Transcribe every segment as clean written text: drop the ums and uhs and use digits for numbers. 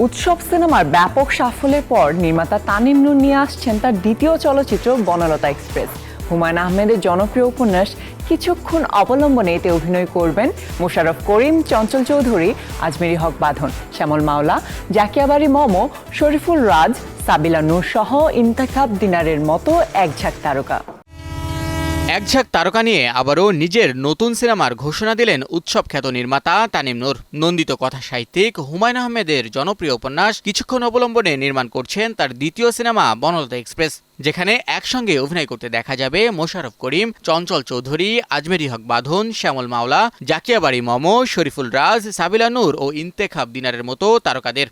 উৎসব সিনেমার ব্যাপক সাফল্যের পর নির্মাতা তানিম নূর নিয়ে আসছেন তার দ্বিতীয় চলচ্চিত্র বনলতা এক্সপ্রেস। হুমায়ুন আহমেদের জনপ্রিয় উপন্যাস কিছুক্ষণ অবলম্বনে এতে অভিনয় করবেন মোশাররফ করিম, চঞ্চল চৌধুরী, আজমেরী হক বাঁধন, শ্যামল মাওলা, জাকিয়া বারী মম, শরীফুল রাজ, সাবিলা নূর সহ ইন্তেখাব দিনারের মতো একঝাঁক তারকা। একঝাঁক তারকা নিয়ে আবারও নিজের নতুন সিনেমার ঘোষণা দিলেন উৎসব খ্যাত নির্মাতা তানিম নূর। নন্দিত কথা সাহিত্যিক হুমায়ুন আহমেদের জনপ্রিয় উপন্যাস কিছুক্ষণ অবলম্বনে নির্মাণ করছেন তার দ্বিতীয় সিনেমা বনলতা এক্সপ্রেস, যেখানে একসঙ্গে অভিনয় করতে দেখা যাবে মোশাররফ করিম, চঞ্চল চৌধুরী, আজমেরী হক বাঁধন, শ্যামল মাওলা, জাকিয়া বারী মম, শরীফুল রাজ, সাবিলা নূর ও ইন্তেখাব দিনারের মতো তারকাদের।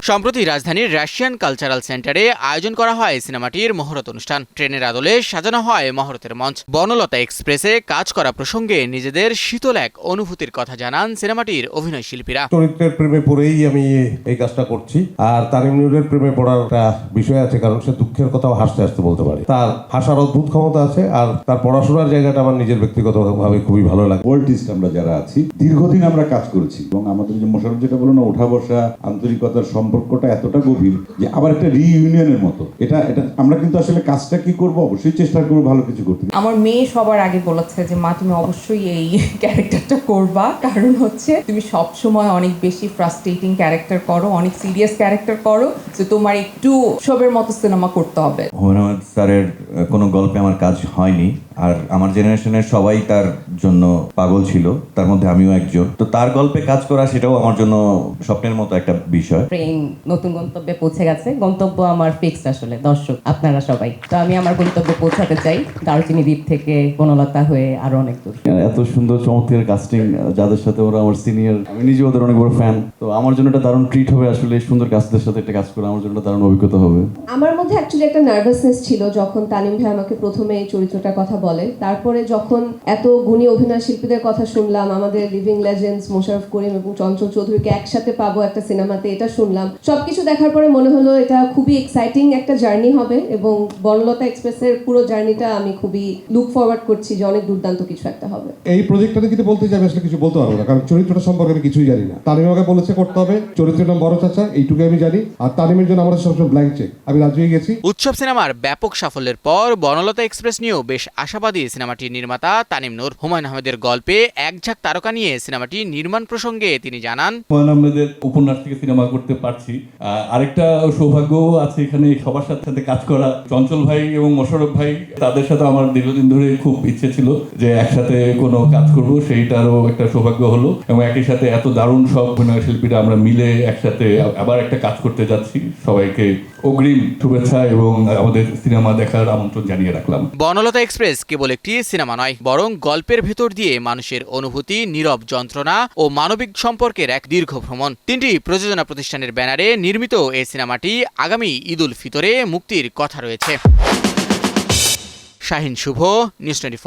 সম্প্রতি রাজধানীর রাশিয়ান কালচারাল সেন্টারে আয়োজন করা হয় সিনেমাটির মহরত অনুষ্ঠান। ট্রেনের আদলে সাজানো হয় মহরতের মঞ্চ। বনলতা এক্সপ্রেসে কাজ করা প্রসঙ্গে নিজেদের শীতল এক অনুভূতির কথা জানান সিনেমাটির অভিনয় শিল্পীরা। চরিত্রের প্রেমে পড়েই আমি এই কাজটা করছি। আর তানিম নূরের প্রেমে পড়ার একটা বিষয় আছে, কারণ সে দুঃখের কথাও হাসতে হাসতে বলতে পারে। তার হাসার অদ্ভুত ক্ষমতা আছে, আর তার পড়াশোনার জায়গাটা আমার নিজের ব্যক্তিগতভাবে খুবই ভালো লাগে। আর্টিস্ট আমরা যারা আছি দীর্ঘদিন আমরা কাজ করেছি, এবং আমাদের যে মোশাররফ যেটা বলো না, ওঠা বসা আন্তরিকতার সম্পর্কটা এতটা গভীর যে আবার একটা রিইউনিয়নের মতো। এটা আমরা কিন্তু আসলে কাজটা কি করব, অবশ্যই চেষ্টা করব ভালো কিছু করতে। আমার মেয়ে সবার আগে বলেছে যে মা তুমি অবশ্যই এই ক্যারেক্টারটা করবা, কারণ হচ্ছে তুমি সব সময় অনেক বেশি ফ্রাস্ট্রেটিং ক্যারেক্টার করো, অনেক সিরিয়াস ক্যারেক্টার করো, তো তোমার একটু সবের মতো সিনেমা করতে হবে। হুমায়ুন আহমেদ স্যারের কোনো গল্পে আমার কাজ হয়নি, আর আমার জেনারেশনের সবাই তার জন্য পাগল ছিল, তার মধ্যে আমিও একজন। তো তার গল্পে কাজ করা সেটাও আমার জন্য স্বপ্নের মতো একটা বিষয়। ট্রেন নতুন গন্তব্যে পৌঁছে গেছে। গন্তব্য আমার ফিক্সড আসলে, দর্শক আপনারা সবাই। তো আমি আমার গন্তব্যে পৌঁছাতে চাই, দারুচিনি দ্বীপ থেকে বনলতা হয়ে আরো অনেক দূর। এত সুন্দর চমৎকার কাস্টিং, যাদের সাথে ওরা আমার সিনিয়র, আমি নিজে ওদের অনেক বড় ফ্যান। তো আমার জন্য এটা দারুণ ট্রিট হবে আসলে, সুন্দর কাস্টদের সাথে একটা কাজ করে আমার জন্য দারুণ অভিজ্ঞতা হবে। আমার মধ্যে অ্যাকচুয়ালি একটা নার্ভাসনেস ছিল যখন তানিম ভাই আমাকে প্রথমে এই চরিত্রটার কথা বলে। তারপরে যখন এত গুণী অভিনয় শিল্পীদের কথা শুনলাম, আমাদের লিভিং লেজেন্ডস মোশাররফ করিম এবং চঞ্চল চৌধুরীকে একসাথে পাবো একটা সিনেমাতে, এটা শুনলাম। সবকিছু দেখার পরে মনে হলো এটা খুবই এক্সাইটিং একটা জার্নি হবে, এবং বনলতা এক্সপ্রেসের পুরো জার্নিটা আমি খুবই লুক ফরওয়ার্ড করছি যে অনেক দুর্দান্ত কিছু একটা হবে। এই প্রজেক্টটাতে যদি বলতে যাবে আসলে কিছু বলতে পারবো না, কারণ চরিত্রটা সম্পর্কে আমি কিছুই জানি না। তানিম আমাকে বলেছে করতে হবে, চরিত্রের নাম বড় চাচা, এইটুকু আমি জানি। আর তানিমের জন্য আমাদের সবসময় ব্ল্যাঙ্ক চেক, আমি রাজি হয়ে গেছি। উৎসব সিনেমার ব্যাপক সাফল্যের পর বনলতা এক্সপ্রেস নিয়েও বেশ আশাবাদী সিনেমাটির নির্মাতা তানিম নূর। হুমায়ুন আহমেদের গল্পে একঝাঁক তারকা নিয়ে সিনেমাটি নির্মাণ প্রসঙ্গে তিনি জানান, হুমায়ুন আহমেদের উপন্যাস থেকে সিনেমা করতে পারছি। আরেকটা সৌভাগ্য আছে এখানে সবার সাথে কাজ করা। চঞ্চল ভাই এবং মোশাররফ ভাই, তাদের সাথে আমার দীর্ঘদিন ধরে খুব ইচ্ছে ছিল যে একসাথে কোনো কাজ করব, সেইটারও একটা সৌভাগ্য হলো। এবং একই সাথে এত দারুণ সব অভিনয় শিল্পীরা আমরা মিলে একসাথে আবার একটা কাজ করতে যাচ্ছি। সবাইকে অগ্রিম শুভেচ্ছা এবং আমাদের সিনেমা দেখার আমন্ত্রণ জানিয়ে রাখলাম। বনলতা এক্সপ্রেস কেবল একটি সিনেমা নয়, বরং গল্পের ভেতর দিয়ে মানুষের অনুভূতি, নীরব যন্ত্রণা ও মানবিক সম্পর্কের এক দীর্ঘ ভ্রমণ। 3টি প্রযোজনা প্রতিষ্ঠানের ব্যানারে নির্মিত এই সিনেমাটি আগামী ঈদ উল ফিতরে মুক্তির কথা রয়েছে। শাহিন শুভ, নিউজ 24।